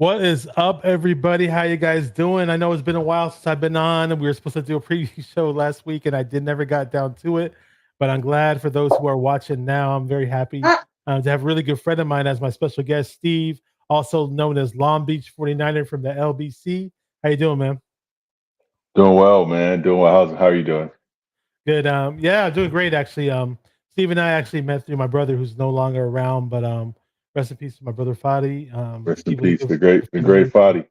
What is up, everybody? How you guys doing? I know it's been a while since I've been on. We were supposed to do a preview show last week, and I did never got down to it. But I'm glad for those who are watching now. I'm very happy to have a really good friend of mine as my special guest, Steve, also known as Long Beach 49er from the LBC. How you doing, man? Doing well, man. Doing well. How are you doing? Good. Yeah, I'm doing great actually. Steve and I actually met through my brother who's no longer around, but rest in peace to my brother Fadi. Rest in Steve was peace, good the for great me. Fadi.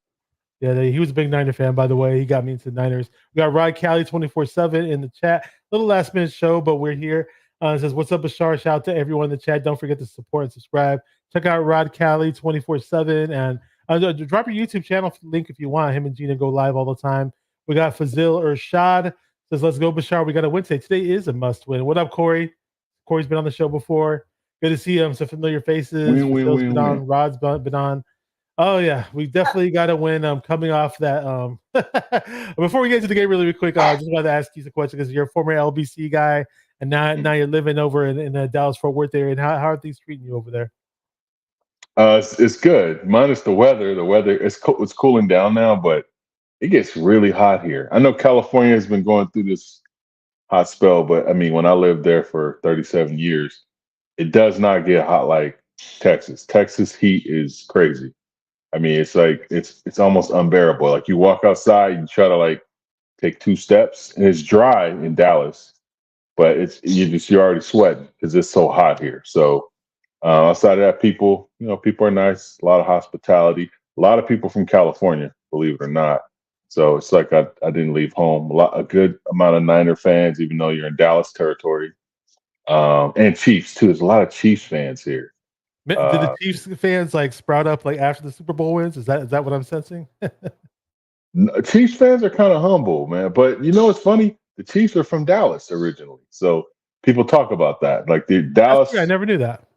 Yeah, he was a big Niner fan, by the way. He got me into Niners. We got Rod Cali 24/7 in the chat. Little last minute show, but we're here. It says, "What's up, Bashar?" Shout out to everyone in the chat. Don't forget to support and subscribe. Check out Rod Cali 24/7 and drop your YouTube channel link if you want. Him and Gina go live all the time. We got Fazil Urshad says, "Let's go, Bashar. We got a win today. Today is a must win." What up, Corey? Corey's been on the show before. Good to see some familiar faces. Win, win, Fazil's win, been win. on. Rod's been on. Oh yeah, we definitely got to win. Coming off that. Before we get into the game, really quick, I just wanted to ask you a question because you're a former LBC guy, and now you're living over in the Dallas Fort Worth area. And how are things treating you over there? It's good. Minus the weather. The weather it's cooling down now, but it gets really hot here. I know California has been going through this hot spell, but I mean, when I lived there for 37 years, it does not get hot like Texas. Texas heat is crazy. I mean, it's like it's almost unbearable. Like you walk outside, you try to like take two steps, and it's dry in Dallas, but you're already sweating because it's so hot here. So outside of that, people are nice. A lot of hospitality. A lot of people from California, believe it or not. So it's like I didn't leave home. A good amount of Niner fans, even though you're in Dallas territory, and Chiefs too. There's a lot of Chiefs fans here. Did the Chiefs fans like sprout up like after the Super Bowl wins? Is that what I'm sensing? Chiefs fans are kind of humble, man. But you know what's funny? The Chiefs are from Dallas originally, so people talk about that. Like the That's true. I Dallas, never knew that.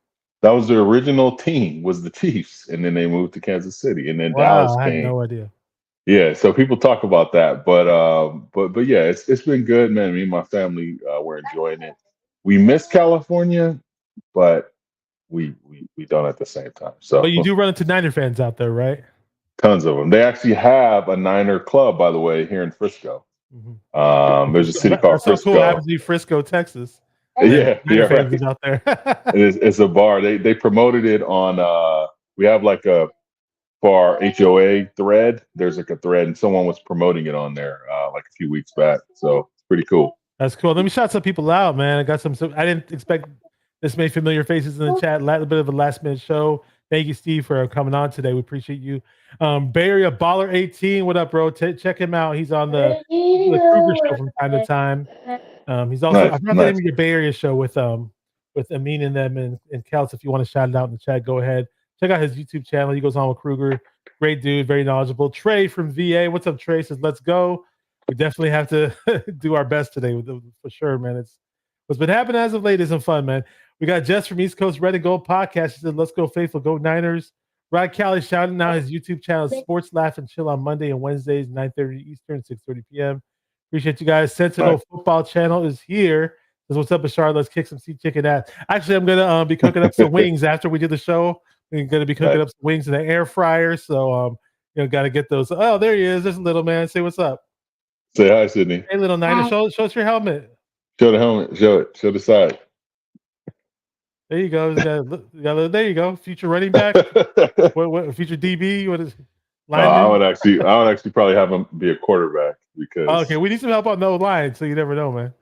that was the original team was the Chiefs, and then they moved to Kansas City, and then Wow, Dallas I had came. no idea. Yeah, so people talk about that, but yeah, it's been good, man. Me and my family we're enjoying it. We miss California, but we don't at the same time. But So you do run into Niner fans out there, right? tons of them. They actually have a Niner club, by the way, here in Frisco. Mhm. There's a city called That's so cool. It happens Frisco. to be Frisco, Texas. And Yeah, Niner yeah, fans is right. out there. It's a bar. They promoted it on. We have like a for our HOA thread. There's like a thread, and someone was promoting it on there like a few weeks back. So it's pretty cool. That's cool. Let me shout some people out, man. I got some. I didn't expect this many familiar faces in the chat. A little bit of a last minute show. Thank you, Steve, for coming on today. We appreciate you. Bay Area Baller 18. What up, bro? Check him out. He's on the Kruger show from time to time. He's also I Nice, forgot the name nice. of your Bay Area show with Amin and them and Kels. If you want to shout it out in the chat, go ahead. Check out his YouTube channel. He goes on with Kruger. Great dude, very knowledgeable. Trey from VA. What's up, Trey? Says, let's go. We definitely have to do our best today for sure, man. It's what's been happening as of late is some fun, man. We got Jess from East Coast Red and Gold Podcast. She said, let's go faithful, go Niners. Rod Cali shouting out his YouTube channel, Sports Laugh and Chill on Monday and Wednesdays, 9:30 Eastern, 6:30 p.m. Appreciate you guys. Sentinel Nice. Football Channel is here. Says, what's up, Bashar? Let's kick some sea chicken ass. Actually, I'm gonna be cooking up some wings after we do the show. We're gonna be cooking Nice. up some wings in the air fryer. So gotta get those. Oh, there he is. There's a little man. Say what's up. Say hi, Sydney. Hey, little Niner. Show us your helmet. Show the helmet. Show it. Show the side. There you go. There you go. Future running back. What future DB? What is I lineman? I would actually probably have him be a quarterback Oh, okay, because we need some help on the line, so you never know, man.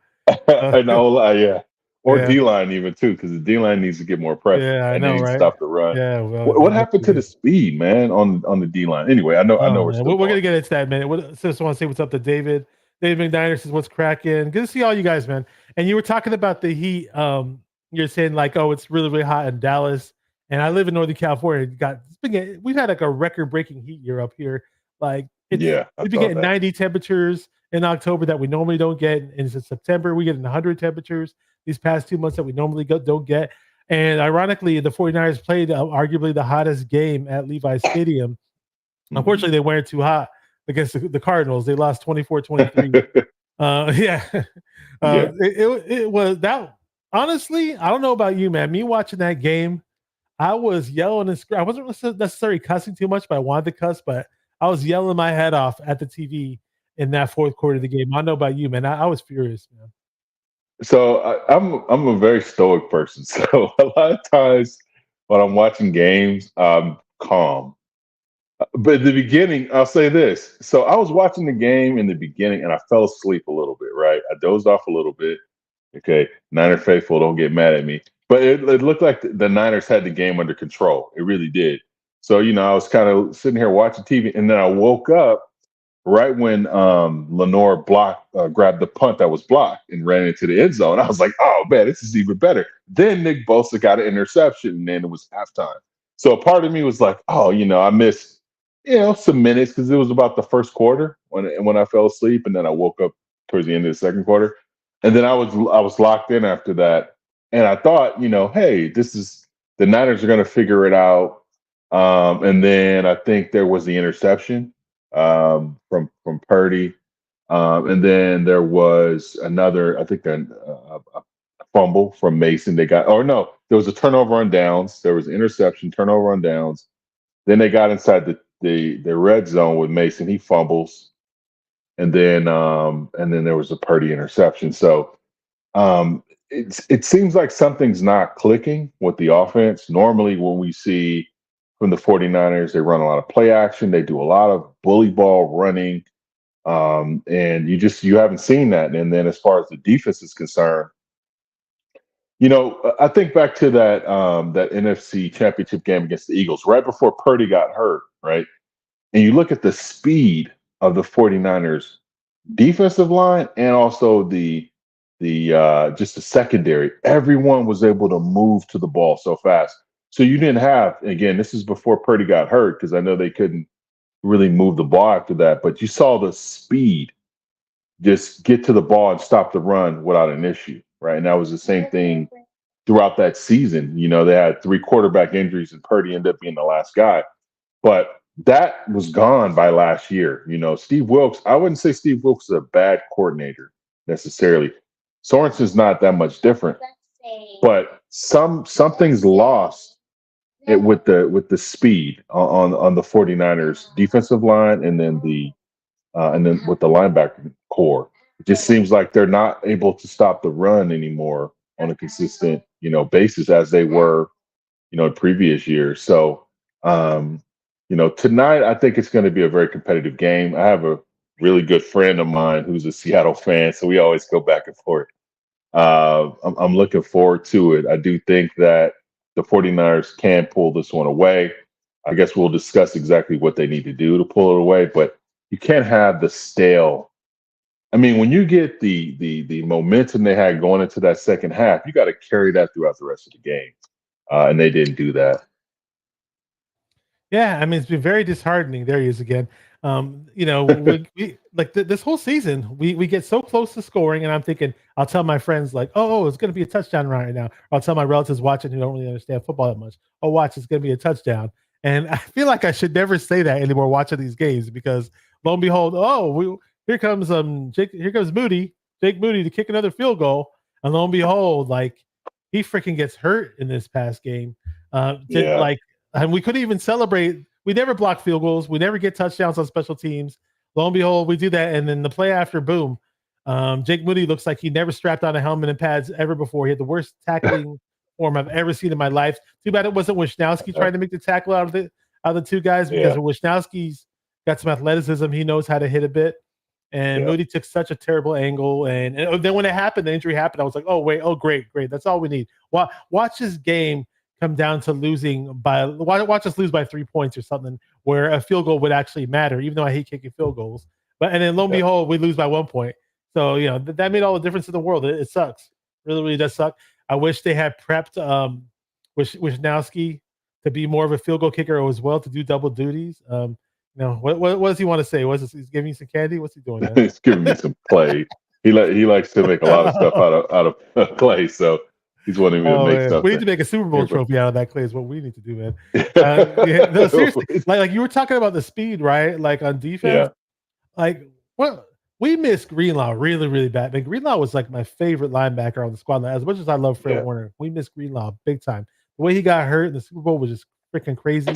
I know, yeah, or Yeah. D line even too, because the D line needs to get more pressure Yeah, I and they know, need to right? stop the run. Yeah. Well, What that's happened to the speed, man, on the D line? Anyway, I know Oh we're man, still we're going. gonna get into that, man. Just want to say what's up to David. David McDiner says what's cracking. Good to see all you guys, man. And you were talking about the heat. You're saying like, oh, it's really really hot in Dallas, and I live in Northern California. We've had like a record breaking heat year up here. Like Yeah, I we've been saw getting that. 90 temperatures in October that we normally don't get. In September, we get 100 temperatures these past 2 months that we normally don't get. And ironically, the 49ers played arguably the hottest game at Levi Stadium. Unfortunately, they weren't too hot against the Cardinals. They lost 24-23. Yeah. Yeah. It was that. Honestly, I don't know about you, man. Me watching that game, I was yelling and screaming. I wasn't necessarily cussing too much, but I wanted to cuss. But I was yelling my head off at the TV in that fourth quarter of the game. I don't know about you, man. I was furious, man. So I'm a very stoic person. So a lot of times when I'm watching games, I'm calm. But in the beginning, I'll say this. So I was watching the game in the beginning and I fell asleep a little bit, right? I dozed off a little bit. Okay. Niner faithful, don't get mad at me. But it looked like the Niners had the game under control. It really did. So, I was kind of sitting here watching TV and then I woke up right when Lenore grabbed the punt that was blocked and ran into the end zone. I was like, oh man, this is even better. Then Nick Bosa got an interception and then it was halftime. So a part of me was like, oh, I missed, some minutes because it was about the first quarter when I fell asleep and then I woke up towards the end of the second quarter. And then I was locked in after that. And I thought, hey, this is the Niners are going to figure it out. And then I think there was the interception from Purdy, and then there was another, I think, a fumble from Mason. They got, or no, there was a turnover on downs. There was an interception, turnover on downs. Then they got inside the red zone with Mason. He fumbles, and then there was a Purdy interception. So it seems like something's not clicking with the offense. Normally, when we see from the 49ers, they run a lot of play action. They do a lot of bully ball running. And you haven't seen that. And then as far as the defense is concerned, I think back to that NFC championship game against the Eagles right before Purdy got hurt, right? And you look at the speed of the 49ers defensive line and also the just the secondary. Everyone was able to move to the ball so fast. So you didn't have, again, this is before Purdy got hurt because I know they couldn't really move the ball after that, but you saw the speed just get to the ball and stop the run without an issue, right? And that was the same thing throughout that season. They had 3 quarterback injuries and Purdy ended up being the last guy. But that was gone by last year. Steve Wilks, I wouldn't say Steve Wilks is a bad coordinator necessarily. Sorensen's not that much different. But something's lost with the speed on the 49ers defensive line and then with the linebacker core. It just seems like they're not able to stop the run anymore on a consistent, basis as they were, in previous years. So tonight I think it's going to be a very competitive game. I have a really good friend of mine who's a Seattle fan, so we always go back and forth. I'm looking forward to it. I do think that the 49ers can pull this one away. I guess we'll discuss exactly what they need to do to pull it away, but you can't have the stale. I mean, when you get the momentum they had going into that second half, you got to carry that throughout the rest of the game, and they didn't do that. Yeah, I mean, it's been very disheartening. There he is again. We like this whole season, we get so close to scoring, and I'm thinking, I'll tell my friends like, oh, it's going to be a touchdown right now. Or I'll tell my relatives watching who don't really understand football that much, oh, watch, it's going to be a touchdown. And I feel like I should never say that anymore watching these games because lo and behold, here comes Jake Moody to kick another field goal, and lo and behold, like he freaking gets hurt in this past game. And we couldn't even celebrate. We never block field goals. We never get touchdowns on special teams. Lo and behold, we do that. And then the play after, boom. Jake Moody looks like he never strapped on a helmet and pads ever before. He had the worst tackling form I've ever seen in my life. Too bad it wasn't Wishnowsky trying to make the tackle out of the two guys because Wishnowsky's got some athleticism. He knows how to hit a bit. And Moody took such a terrible angle. And then when it happened, the injury happened, I was like, oh, wait. Oh, great. That's all we need. Watch this game come down to losing by watch us lose by 3 points or something where a field goal would actually matter, even though I hate kicking field goals. And then lo and behold, we lose by 1 point. So that made all the difference in the world. It sucks. Really, really does suck. I wish they had prepped Wishnowsky to be more of a field goal kicker as well, to do double duties. What does he want to say? He's giving you some candy? What's he doing? He's giving me some play. He likes to make a lot of stuff out of clay. So he's wanting me to make stuff. We need to make a Super Bowl trophy out of that clay is what we need to do, man. No, seriously. Like you were talking about the speed, right? Like on defense. Like we missed Greenlaw really, really bad. Man, Greenlaw was like my favorite linebacker on the squad. As much as I love Fred Warner, we missed Greenlaw big time. The way he got hurt in the Super Bowl was just freaking crazy.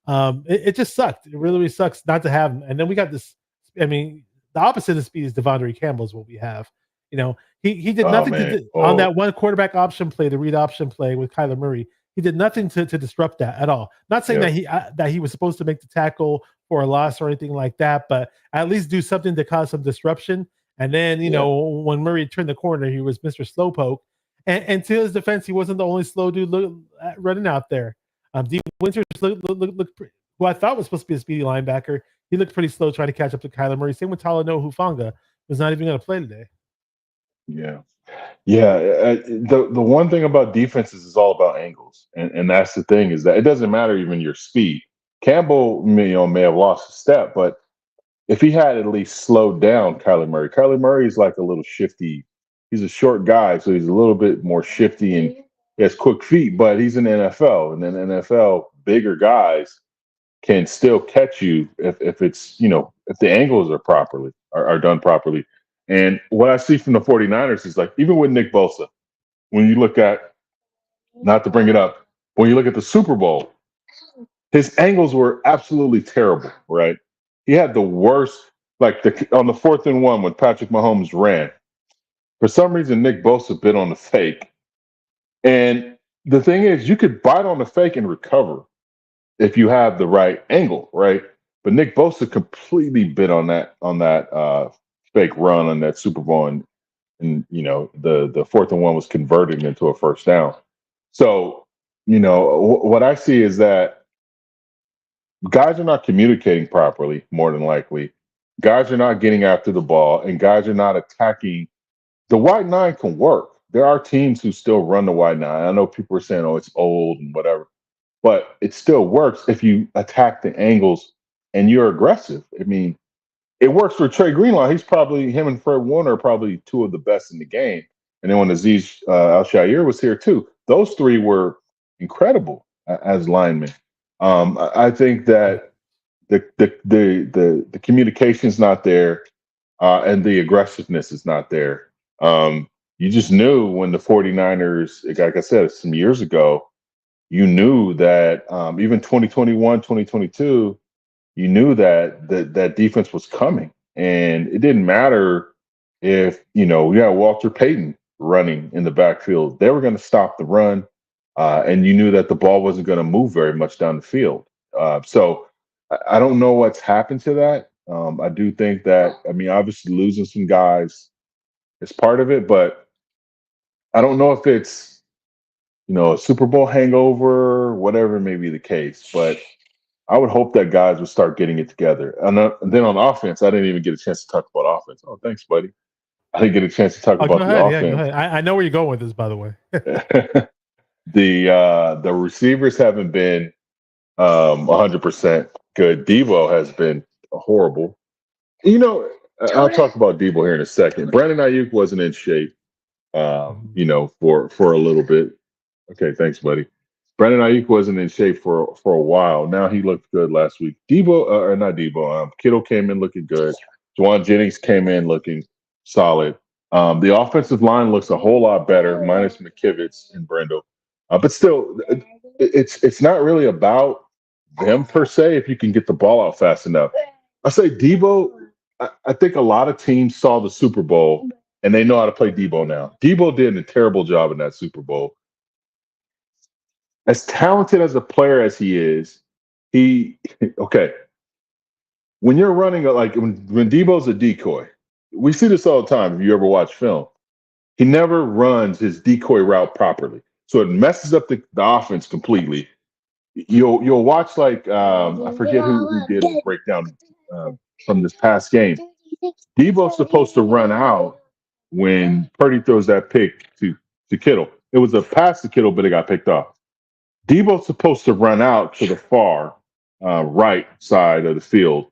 It just sucked. It really, really sucks not to have him. And then we got this. I mean, the opposite of speed is Devondre Campbell is what we have. You know, he did Oh nothing man. on Oh that one quarterback option play, the read option play with Kyler Murray. He did nothing to disrupt that at all. Not saying yeah. that he was supposed to make the tackle for a loss or anything like that, but at least do something to cause some disruption. And then, Yeah. when Murray turned the corner, he was Mr. Slowpoke. And to his defense, he wasn't the only slow dude running out there. D. Winters looked who I thought was supposed to be a speedy linebacker. He looked pretty slow trying to catch up to Kyler Murray. Same with Talanoa Hufanga, who's not even going to play today. Yeah. Yeah, the one thing about defenses is all about angles, and that's the thing is that it doesn't matter even your speed. Campbell, may have lost a step, but if he had at least slowed down Kyler Murray is like a little shifty. He's a short guy, so he's a little bit more shifty and he has quick feet, but he's in the NFL, and in the NFL, bigger guys can still catch you if it's if the angles are done properly. And what I see from the 49ers is like even with Nick Bosa, when you look at not to bring it up, when you look at the Super Bowl, his angles were absolutely terrible, right? He had the worst, like on the 4th and 1 when Patrick Mahomes ran. For some reason, Nick Bosa bit on the fake. And the thing is, you could bite on the fake and recover if you have the right angle, right? But Nick Bosa completely bit on that fake run on that Super Bowl, and the 4th and 1 was converted into a first down. So what I see is that guys are not communicating properly. More than likely, guys are not getting after the ball, and guys are not attacking. The wide nine can work. There are teams who still run the wide nine. I know people are saying, "Oh, it's old and whatever." But it still works if you attack the angles and you're aggressive. I mean, it works for Trey Greenlaw. Him and Fred Warner are probably two of the best in the game. And then when Aziz Al-Shaair was here too, those three were incredible as linemen. I think that the communication's not there, and the aggressiveness is not there. You just knew when the 49ers, like I said, some years ago, you knew that even 2021, 2022, you knew that defense was coming. And it didn't matter if, we had Walter Payton running in the backfield. They were going to stop the run. And you knew that the ball wasn't going to move very much down the field. So I don't know what's happened to that. I do think that, obviously losing some guys is part of it, but I don't know if it's, a Super Bowl hangover, whatever may be the case. But I would hope that guys would start getting it together. And then on offense, I didn't even get a chance to talk about offense. Oh, thanks, buddy. I didn't get a chance to talk Oh, go about the ahead. Yeah, go offense. ahead. I know where you're going with this, by the way. The receivers haven't been 100% good. Devo has been horrible. I'll talk about Devo here in a second. Brandon Ayuk wasn't in shape, for a little bit. Okay, thanks, buddy. Brandon Ayuk wasn't in shape for a while. Now he looked good last week. Or not Debo. Kittle came in looking good. Juwan Jennings came in looking solid. The offensive line looks a whole lot better, minus McKivitz and Brendo. But still, it's not really about them per se. If you can get the ball out fast enough, I say Debo. I think a lot of teams saw the Super Bowl and they know how to play Debo now. Debo did a terrible job in that Super Bowl. As talented as a player as he is, he okay. When you're running like when Debo's a decoy, we see this all the time. If you ever watch film, he never runs his decoy route properly, so it messes up the offense completely. You'll watch like I forget who did a breakdown from this past game. Debo's supposed to run out when Purdy throws that pick to Kittle. It was a pass to Kittle, but it got picked off. Debo's supposed to run out to the far right side of the field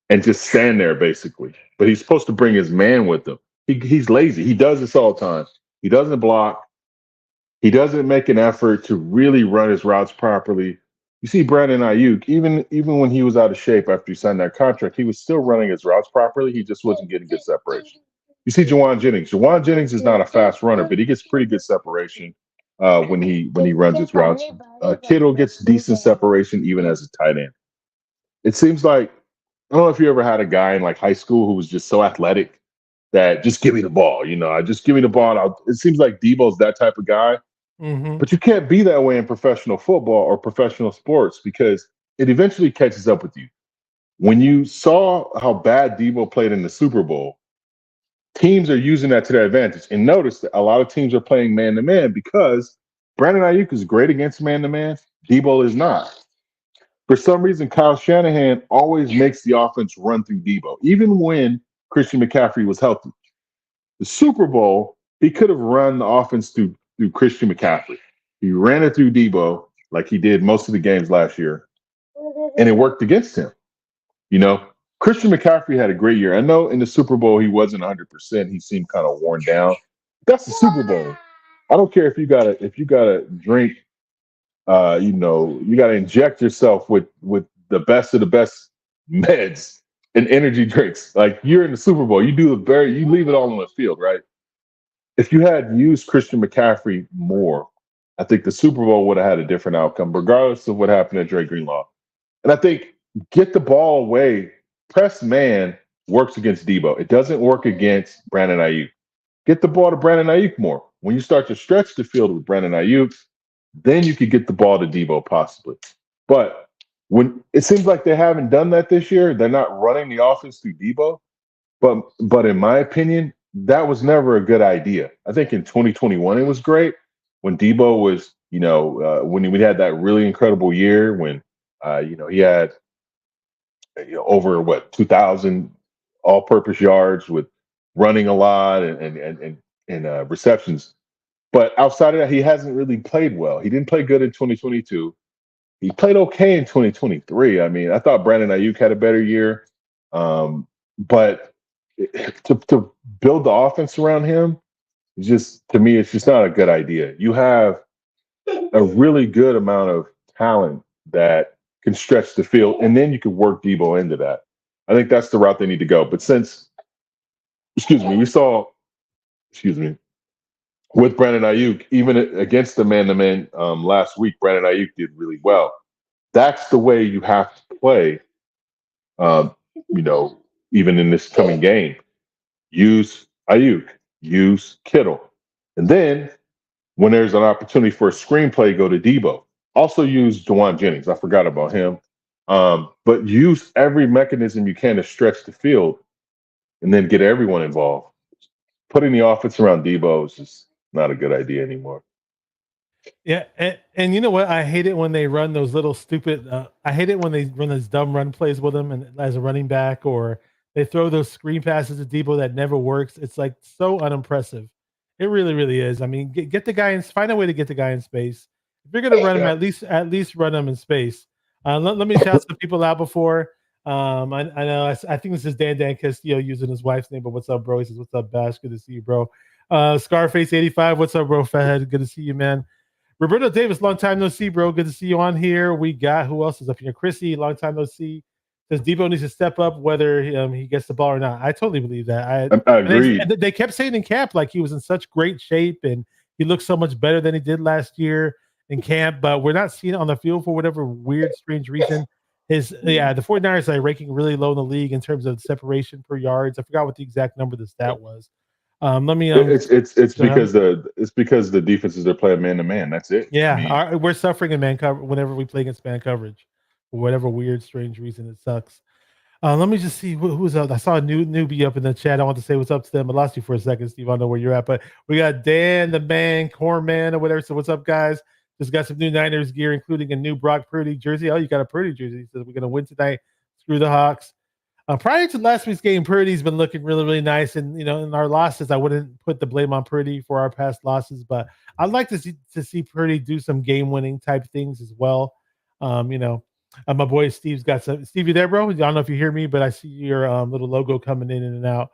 and just stand there basically. But he's supposed to bring his man with him. He's lazy. He does this all the time. He doesn't block. He doesn't make an effort to really run his routes properly. You see Brandon Ayuk, even when he was out of shape after he signed that contract, he was still running his routes properly. He just wasn't getting good separation. You see Juwan Jennings. Juwan Jennings is not a fast runner, but he gets pretty good separation. when he runs his routes. Kittle gets decent separation even as a tight end. It seems like I don't know if you ever had a guy in like high school who was just so athletic that just give me the ball. I just give me the ball. It seems like Debo's that type of guy, Mm-hmm. but you can't be that way in professional football or professional sports because it eventually catches up with you. When you saw how bad Debo played in the Super Bowl, teams are using that to their advantage. And notice that a lot of teams are playing man to man because Brandon Ayuk is great against man to man. Debo is not. For some reason, Kyle Shanahan always makes the offense run through Debo, even when Christian McCaffrey was healthy. The Super Bowl, he could have run the offense through Christian McCaffrey. He ran it through Debo like he did most of the games last year, and it worked against him. Christian McCaffrey had a great year. I know in the Super Bowl he wasn't 100%. He seemed kind of worn down. That's the Super Bowl. I don't care if you gotta drink. You gotta inject yourself with the best of the best meds and energy drinks. Like you're in the Super Bowl, you leave it all on the field, right? If you had used Christian McCaffrey more, I think the Super Bowl would have had a different outcome, regardless of what happened to Dre Greenlaw. And I think get the ball away. Press man works against Debo. It doesn't work against Brandon Ayuk. Get the ball to Brandon Ayuk more. When you start to stretch the field with Brandon Ayuk, then you could get the ball to Debo possibly. But when it seems like they haven't done that this year, they're not running the offense through Debo. But in my opinion, that was never a good idea. I think in 2021 it was great when Debo was, when we had that really incredible year when he had over 2,000 all-purpose yards with running a lot and receptions. But outside of that, he hasn't really played well. He didn't play good in 2022. He played okay in 2023. I mean, I thought Brandon Ayuk had a better year, but to build the offense around him, to me, it's just not a good idea. You have a really good amount of talent that can stretch the field, and then you can work Debo into that. I think that's the route they need to go. But we saw, with Brandon Ayuk, even against the man-to-man last week, Brandon Ayuk did really well. That's the way you have to play, even in this coming game. Use Ayuk, use Kittle. And then when there's an opportunity for a screenplay, go to Debo. Also use Juwan Jennings. I forgot about him. But use every mechanism you can to stretch the field and then get everyone involved. Putting the offense around Debo is just not a good idea anymore. Yeah, and you know what? I hate it when they run those little stupid. I hate it when they run those dumb run plays with him and as a running back, or they throw those screen passes to Debo that never works. It's like so unimpressive. It really, really is. I mean, get the guy in. Find a way to get the guy in space. If you're gonna run him, at least run him in space. Let me shout some people out before. I know. I think this is Dan Castillo using his wife's name. But what's up, bro? He says, "What's up, Bash? Good to see you, bro." Scarface 85. What's up, bro? Fathead. Good to see you, man. Roberto Davis, long time no see, bro. Good to see you on here. We got who else is up here? Chrissy, long time no see. Says Debo needs to step up whether he gets the ball or not. I totally believe that. I agree. They kept saying in camp like he was in such great shape and he looked so much better than he did last year in camp, but we're not seeing it on the field for whatever weird, strange reason. The 49ers are ranking really low in the league in terms of separation per yards. I forgot what the exact number of the stat was. Let me. It's because the defenses are playing man to man. That's it. Yeah, we're suffering in man cover whenever we play against man coverage, for whatever weird, strange reason. It sucks. Let me just see who's up. I saw a newbie up in the chat. I want to say what's up to them. I lost you for a second, Steve. I don't know where you're at, but we got Dan, the man, Corman, or whatever. So what's up, guys? Just got some new Niners gear, including a new Brock Purdy jersey. Oh, you got a Purdy jersey. He says we're gonna win tonight. Screw the Hawks. Prior to last week's game, Purdy's been looking really, really nice. And, in our losses, I wouldn't put the blame on Purdy for our past losses, but I'd like to see Purdy do some game-winning type things as well. My boy Steve's got some. Steve, you there, bro? I don't know if you hear me, but I see your little logo coming in and out.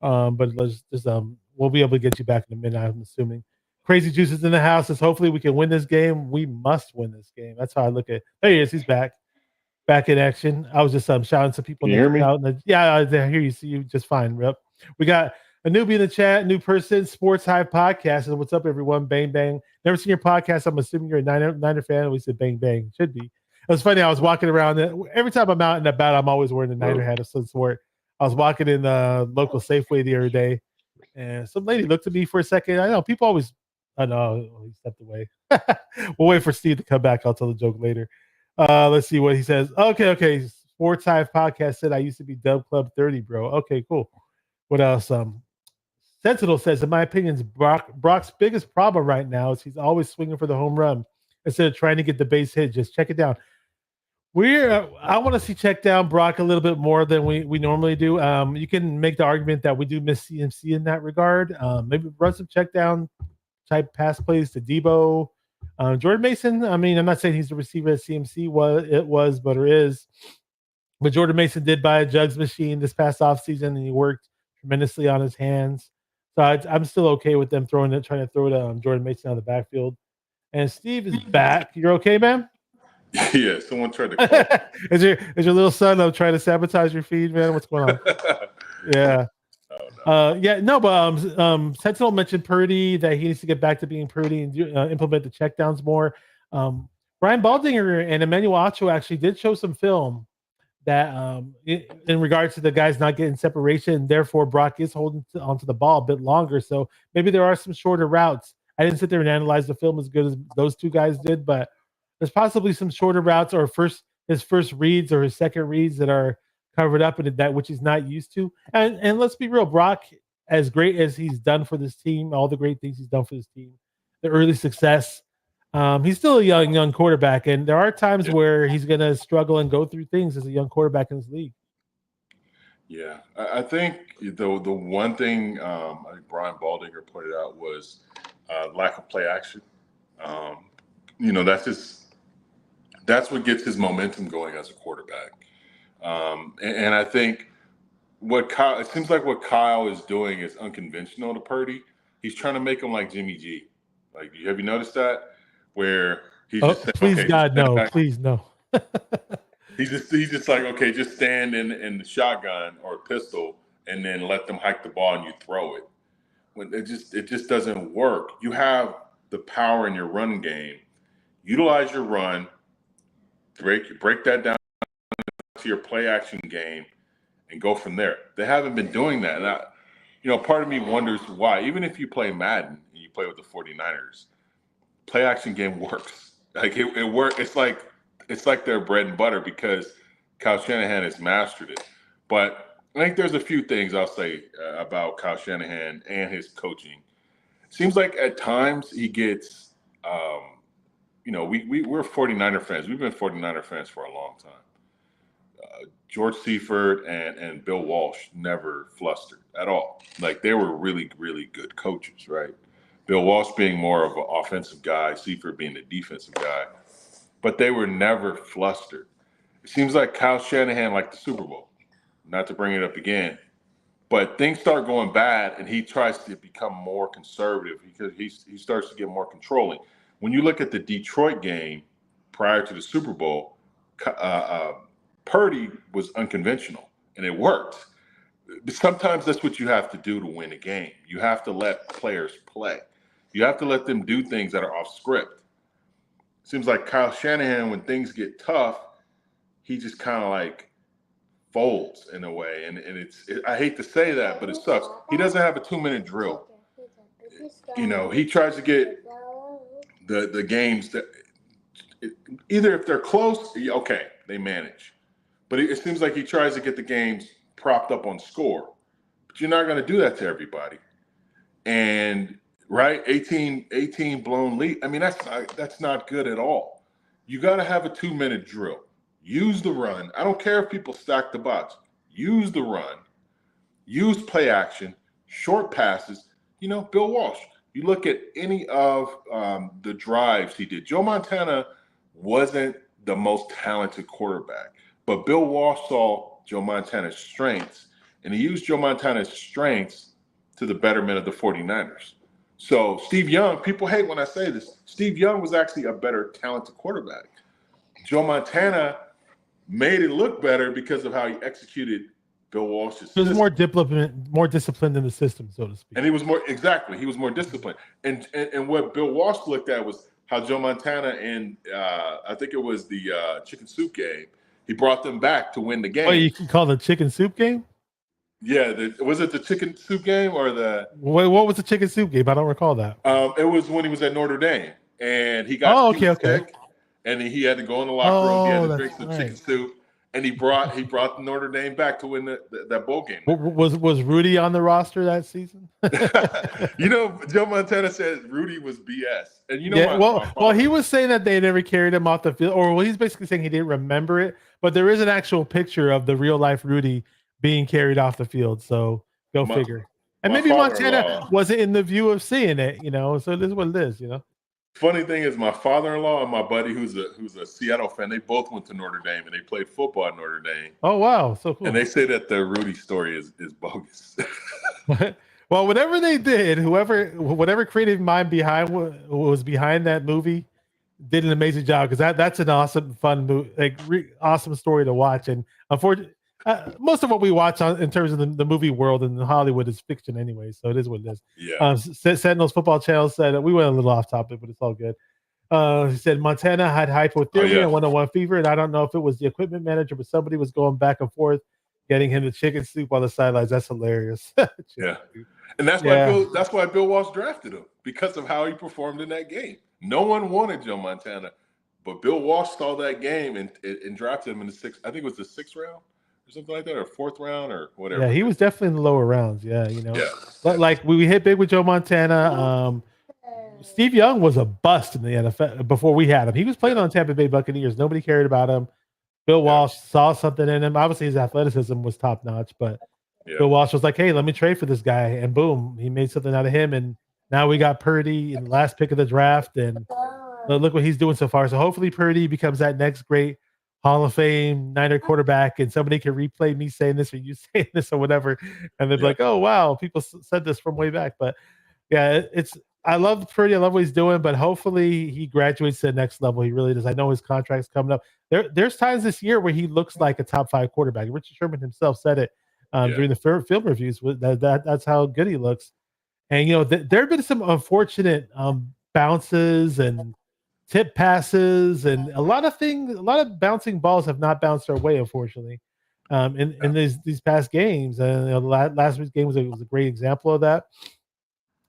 But let's just we'll be able to get you back in a minute, I'm assuming. Crazy Juices in the house says hopefully we can win this game. We must win this game. That's how I look at it. There he is. He's back in action. I was just shouting some people. Can you hear me? Yeah, I hear you. See you just fine, Rip. We got A newbie in the chat, new person, Sports Hive Podcast. And what's up, everyone? Bang, bang. Never seen your podcast. I'm assuming you're a Niner fan. We said bang, bang. Should be. It was funny. I was walking around. Every time I'm out and about, I'm always wearing a Niner hat of some sort. I was walking in the local Safeway the other day, and some lady looked at me for a second. I know people always. I know he stepped away. We'll wait for Steve to come back. I'll tell the joke later. Let's see what he says. Okay. Sports Hive Podcast said I used to be Dub Club 30, bro. Okay, cool. What else? Sentinel says, in my opinion, Brock's biggest problem right now is he's always swinging for the home run instead of trying to get the base hit. Just check it down. I want to see check down Brock a little bit more than we normally do. You can make the argument that we do miss CMC in that regard. Maybe run some check down type pass plays to Debo. Jordan Mason, I mean, I'm not saying he's the receiver that CMC was, but or is. But Jordan Mason did buy a jugs machine this past offseason, and he worked tremendously on his hands. So I'm still okay with them trying to throw it Jordan Mason out of the backfield. And Steve is back. You're okay, man? Yeah, someone tried to call. Is your little son trying to sabotage your feed, man? What's going on? Yeah. But Sentinel mentioned Purdy, that he needs to get back to being Purdy and implement the checkdowns more. Brian Baldinger and Emmanuel Acho actually did show some film that in regards to the guys not getting separation, therefore Brock is holding onto the ball a bit longer. So maybe there are some shorter routes. I didn't sit there and analyze the film as good as those two guys did, but there's possibly some shorter routes or his first reads or his second reads that are covered up in that which he's not used to. And let's be real, Brock, as great as he's done for this team, all the great things he's done for this team, the early success, he's still a young quarterback, and there are times where he's going to struggle and go through things as a young quarterback in this league. Yeah, I think the one thing I think Brian Baldinger pointed out was lack of play action. That's what gets his momentum going as a quarterback. And I think it seems like what Kyle is doing is unconventional to Purdy. He's trying to make him like Jimmy G. Like, have you noticed that? Where he's just saying, please, okay, God, no, please, no. He's just like, okay, just stand in the shotgun or pistol and then let them hike the ball and you throw it. When it just doesn't work. You have the power in your run game. Utilize your run, break that down to your play action game and go from there. They haven't been doing that. And part of me wonders why. Even if you play Madden and you play with the 49ers, play action game works. Like it works. It's like their bread and butter because Kyle Shanahan has mastered it. But I think there's a few things I'll say about Kyle Shanahan and his coaching. Seems like at times he gets, we're 49er fans. We've been 49er fans for a long time. George Seifert and Bill Walsh never flustered at all. Like they were really, really good coaches, right? Bill Walsh being more of an offensive guy, Seifert being the defensive guy. But they were never flustered. It seems like Kyle Shanahan liked the Super Bowl. Not to bring it up again, but things start going bad, and he tries to become more conservative because he starts to get more controlling. When you look at the Detroit game prior to the Super Bowl, Purdy was unconventional, and it worked. But sometimes that's what you have to do to win a game. You have to let players play. You have to let them do things that are off script. Seems like Kyle Shanahan, when things get tough, he just kind of like folds in a way. And I hate to say that, but it sucks. He doesn't have a 2-minute drill. He tries to get the games that either if they're close, okay, they manage. But it seems like he tries to get the games propped up on score. But you're not going to do that to everybody. And right, 18 blown lead. I mean, that's not good at all. You got to have a 2-minute drill. Use the run. I don't care if people stack the box. Use the run. Use play action, short passes. Bill Walsh. You look at any of the drives he did. Joe Montana wasn't the most talented quarterback, but Bill Walsh saw Joe Montana's strengths, and he used Joe Montana's strengths to the betterment of the 49ers. So Steve Young, people hate when I say this, Steve Young was actually a better talented quarterback. Joe Montana made it look better because of how he executed Bill Walsh's He was system. more disciplined in the system, so to speak. And he was more disciplined. And what Bill Walsh looked at was how Joe Montana and I think it was the chicken soup game. He brought them back to win the game. Oh, you can call the chicken soup game? Yeah, was it the chicken soup game or the? What was the chicken soup game? I don't recall that. It was when he was at Notre Dame and he got sick, and he had to go in the locker room. He had to drink some chicken soup. And he brought Notre Dame back to win that bowl game. Was Rudy on the roster that season? Joe Montana said Rudy was BS. And he was saying that they never carried him off the field, or he's basically saying he didn't remember it. But there is an actual picture of the real life Rudy being carried off the field. So go figure. And maybe Montana wasn't in the view of seeing it, So it is what it is, Funny thing is, my father-in-law and my buddy, who's a Seattle fan, they both went to Notre Dame and they played football at Notre Dame. Oh wow, so cool! And they say that the Rudy story is bogus. Well, whatever they did, whatever creative mind was behind that movie, did an amazing job because that's an awesome, fun movie, awesome story to watch. And unfortunately, most of what we watch in terms of the movie world and Hollywood is fiction anyway, so it is what it is. Yeah. Sentinel's football channel said we went a little off topic, but it's all good. He said Montana had hypothermia and 101 fever, and I don't know if it was the equipment manager, but somebody was going back and forth, getting him the chicken soup on the sidelines. That's hilarious. Yeah, and that's why Bill Walsh drafted him because of how he performed in that game. No one wanted Joe Montana, but Bill Walsh saw that game and drafted him in the sixth. I think it was the 6th round. Or something like that, or 4th round, or whatever. Yeah, he was definitely in the lower rounds. Yeah, Yeah. But like we hit big with Joe Montana. Steve Young was a bust in the NFL before we had him. He was playing on Tampa Bay Buccaneers. Nobody cared about him. Bill Walsh saw something in him. Obviously, his athleticism was top notch, but Bill Walsh was like, "Hey, let me trade for this guy," and boom, he made something out of him. And now we got Purdy in the last pick of the draft, and look what he's doing so far. So hopefully, Purdy becomes that next great Hall of Fame Niner quarterback, and somebody can replay me saying this or you saying this or whatever, and they'll be like, "Oh wow, people said this from way back." But yeah, I love Purdy. I love what he's doing, but hopefully he graduates to the next level. He really does. I know his contract's coming up. There's times this year where he looks like a top 5 quarterback. Richard Sherman himself said it during the film reviews. That's how good he looks. And there have been some unfortunate bounces and tip passes and a lot of bouncing balls have not bounced our way, unfortunately, in these past games. And last week's game was a great example of that.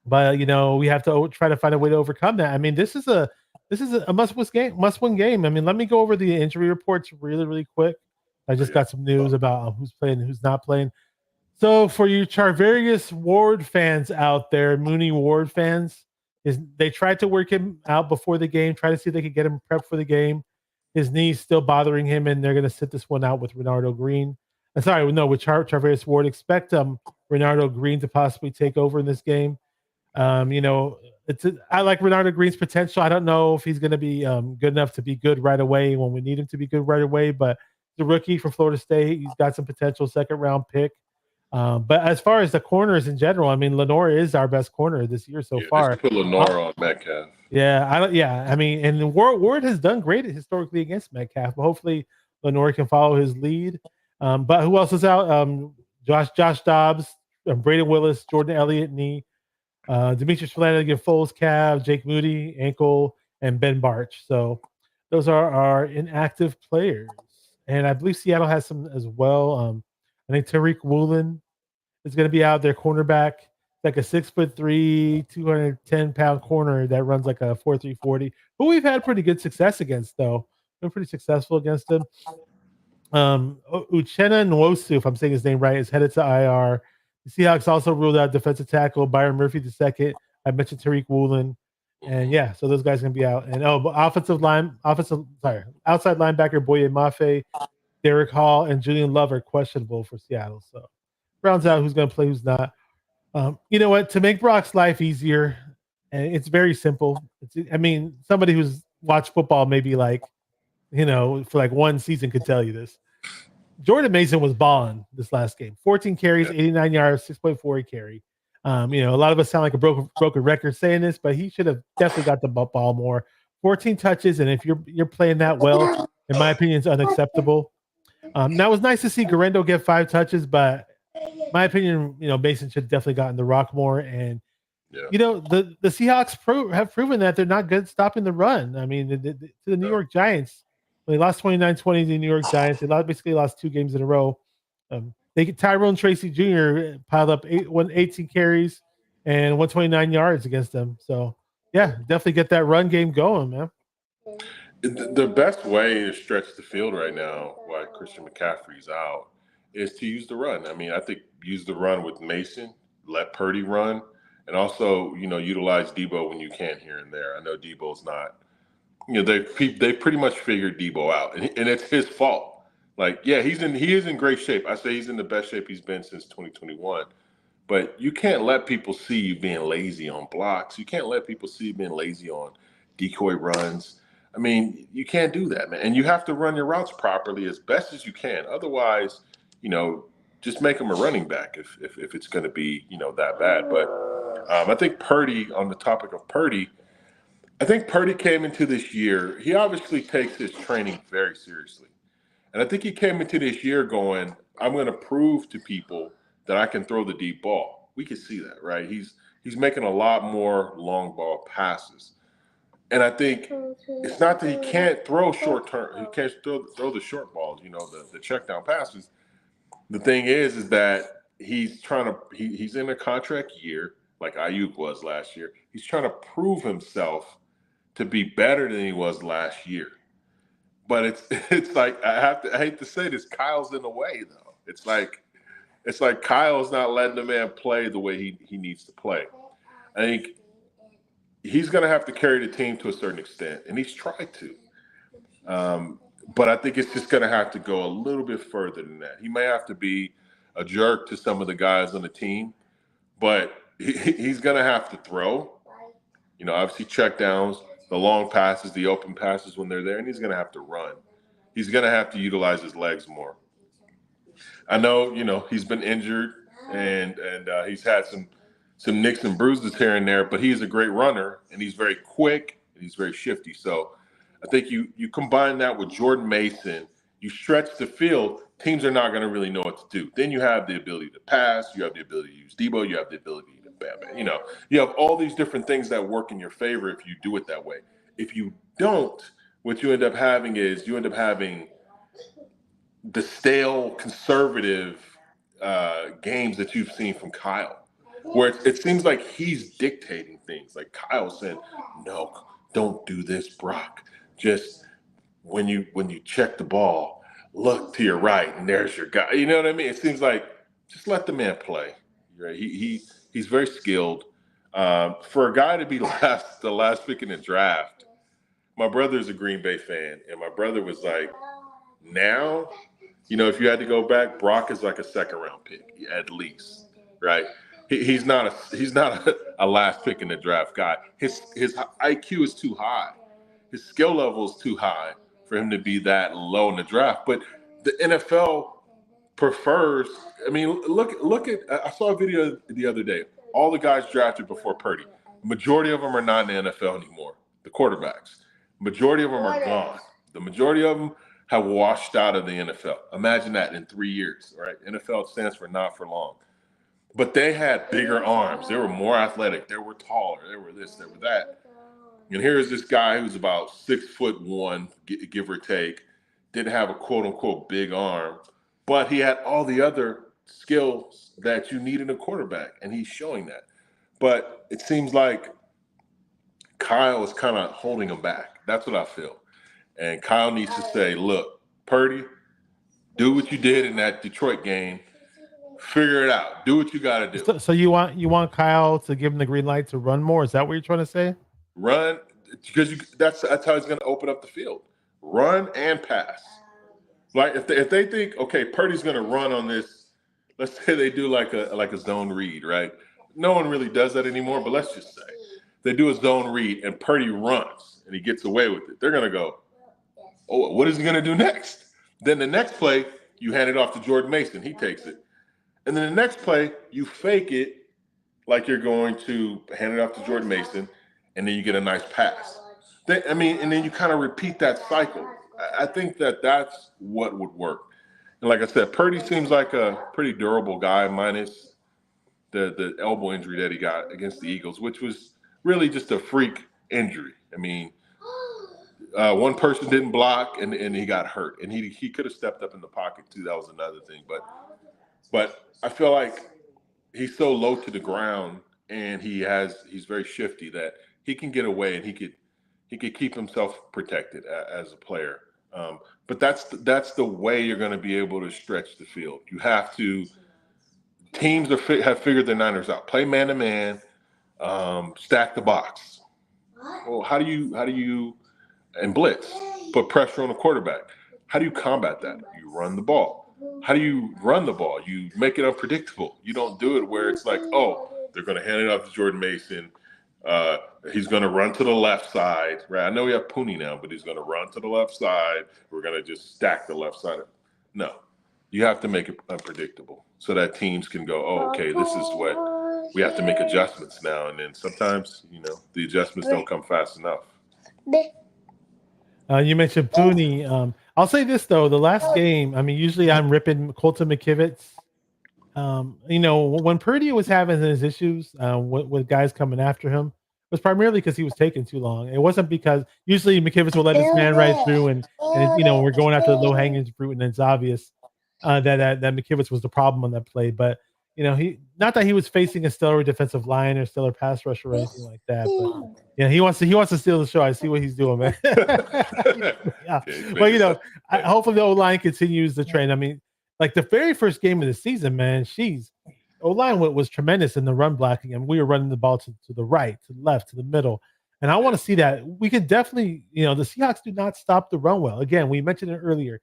But we have to try to find a way to overcome that. I mean, this is a must-win game. I mean, let me go over the injury reports really, really quick. I just got some news about who's playing and who's not playing. So for you Charvarius Ward fans out there, Mooney Ward fans, they tried to work him out before the game, try to see if they could get him prepped for the game. His knee's still bothering him, and they're going to sit this one out with Renardo Green. With Charvarius Ward. Expect Renardo Green to possibly take over in this game. I like Renardo Green's potential. I don't know if he's going to be good enough to be good right away when we need him to be good right away, but the rookie from Florida State, he's got some potential, 2nd-round pick. But as far as the corners in general, I mean, Lenore is our best corner this year so far. Put Lenore on Metcalf. I mean, and Ward has done great historically against Metcalf, but hopefully Lenore can follow his lead. But who else is out? Josh Dobbs, Braden Willis, Jordan Elliott, knee. Demetrius Flanagan, Foles, calf, Jake Moody, ankle, and Ben Barch. So those are our inactive players. And I believe Seattle has some as well. I think Tariq Woolen is going to be out there, cornerback, like a 6'3", 210-pound corner that runs like a 4.3 40, who we've had pretty good success against, though. Been pretty successful against him. Uchenna Nwosu, if I'm saying his name right, is headed to IR. The Seahawks also ruled out defensive tackle Byron Murphy II. I mentioned Tariq Woolen. And yeah, so those guys are going to be out. And outside linebacker Boye Mafe, Derek Hall, and Julian Love are questionable for Seattle. So rounds out who's going to play, who's not. You know what? To make Brock's life easier, and it's very simple. Somebody who's watched football maybe for like one season could tell you this. Jordan Mason was balling this last game. 14 carries, 89 yards, 6.4 carry. A lot of us sound like a broken record saying this, but he should have definitely got the ball more. 14 touches, and if you're playing that well, in my opinion, it's unacceptable. Now it was nice to see Garendo get 5 touches, but my opinion, Mason should definitely gotten the rock more. And Yeah. the Seahawks have proven that they're not good stopping the run. I mean, to the New York Giants, when they lost 29-20 to the New York Giants, they basically lost 2 games in a row. Tyrone Tracy Jr. piled up 18 carries and 129 yards against them. So yeah, definitely get that run game going, man. The best way to stretch the field right now while Christian McCaffrey's out is to use the run. I mean, I think use the run with Mason, let Purdy run, and also, utilize Debo when you can here and there. I know Debo's not, they pretty much figured Debo out, and it's his fault. Like, yeah, he is in great shape. I say he's in the best shape he's been since 2021. But you can't let people see you being lazy on blocks. You can't let people see you being lazy on decoy runs. I mean, you can't do that, man. And you have to run your routes properly as best as you can. Otherwise, just make him a running back if it's going to be, that bad. But I think Purdy, on the topic of Purdy, I think Purdy came into this year. He obviously takes his training very seriously. And I think he came into this year going, I'm going to prove to people that I can throw the deep ball. We can see that, right? He's making a lot more long ball passes. And I think it's not that he can't throw short term. He can't throw the short balls, the check down passes. The thing is that he's he's in a contract year like Ayuk was last year. He's trying to prove himself to be better than he was last year. But it's like I hate to say this, Kyle's in the way though. It's like Kyle's not letting the man play the way he needs to play. I think he's going to have to carry the team to a certain extent, and he's tried to. But I think it's just going to have to go a little bit further than that. He may have to be a jerk to some of the guys on the team, but he's going to have to throw. Obviously check downs, the long passes, the open passes when they're there, and he's going to have to run. He's going to have to utilize his legs more. I know, he's been injured and he's had some nicks and bruises here and there, but he's a great runner and he's very quick and he's very shifty. So I think you combine that with Jordan Mason, you stretch the field, teams are not going to really know what to do. Then you have the ability to pass, you have the ability to use Debo, you have the ability to you have all these different things that work in your favor if you do it that way. If you don't, what you end up having is the stale conservative games that you've seen from Kyle, where it seems like he's dictating things. Like Kyle said, no, don't do this, Brock. Just when you check the ball, look to your right and there's your guy. You know what I mean? It seems like just let the man play. Right? He's very skilled. For a guy to be the last pick in the draft, my brother's a Green Bay fan, and my brother was like, now, if you had to go back, Brock is like a second-round pick at least, right? He's not a last pick in the draft guy. His IQ is too high. His skill level is too high for him to be that low in the draft. But the NFL prefers. I mean, look at. I saw a video the other day. All the guys drafted before Purdy, majority of them are not in the NFL anymore. The quarterbacks, majority of them are gone. The majority of them have washed out of the NFL. Imagine that in 3 years, right? NFL stands for not for long. But they had bigger arms. They were more athletic. They were taller. They were this, they were that. And here's this guy who's about 6'1", give or take, didn't have a quote unquote big arm, but he had all the other skills that you need in a quarterback, and he's showing that. But it seems like Kyle is kind of holding him back. That's what I feel. And Kyle needs to say, look, Purdy, do what you did in that Detroit game. Figure it out. Do what you got to do. So you want Kyle to give him the green light to run more? Is that what you're trying to say? Run, because that's how he's going to open up the field. Run and pass. Like if they think, okay, Purdy's going to run on this, let's say they do like a zone read, right? No one really does that anymore, but let's just say they do a zone read and Purdy runs and he gets away with it. They're going to go, oh, what is he going to do next? Then the next play, you hand it off to Jordan Mason. He takes it. And then the next play, you fake it like you're going to hand it off to Jordan Mason, and then you get a nice pass. And then you kind of repeat that cycle. I think that's what would work. And like I said, Purdy seems like a pretty durable guy, minus the elbow injury that he got against the Eagles, which was really just a freak injury. I mean, one person didn't block and he got hurt, and he could have stepped up in the pocket too. That was another thing, but I feel like he's so low to the ground and he's very shifty that he can get away and he could keep himself protected as a player. But that's the way you're going to be able to stretch the field. You have to. Teams have figured the Niners out. Play man to man, stack the box. Well, how do you and blitz, put pressure on the quarterback? How do you combat that? You run the ball. How do you run the ball? You make it unpredictable. You don't do it where it's like, oh, they're going to hand it off to Jordan Mason. He's going to run to the left side, right? I know we have Pooney now, but he's going to run to the left side. We're going to just stack the left side. No, you have to make it unpredictable so that teams can go, oh, okay, this is what we have to make adjustments now. And then sometimes, the adjustments don't come fast enough. You mentioned Pooney. I'll say this though: the last game. I mean, usually I'm ripping Colton McKivitz. When Purdy was having his issues with guys coming after him, it was primarily because he was taking too long. It wasn't because usually McKivitz will let his man right through, and we're going after the low hanging fruit, and it's obvious that McKivitz was the problem on that play. But he not that he was facing a stellar defensive line or stellar pass rusher or anything like that, but he wants to steal the show. I see what he's doing, man. Yeah, but hopefully the O-line continues the trend. I mean, like the very first game of the season, man, O-line was tremendous in the run blocking, and we were running the ball to the right, to the left, to the middle. And I want to see that. We could definitely, the Seahawks do not stop the run well. Again, we mentioned it earlier.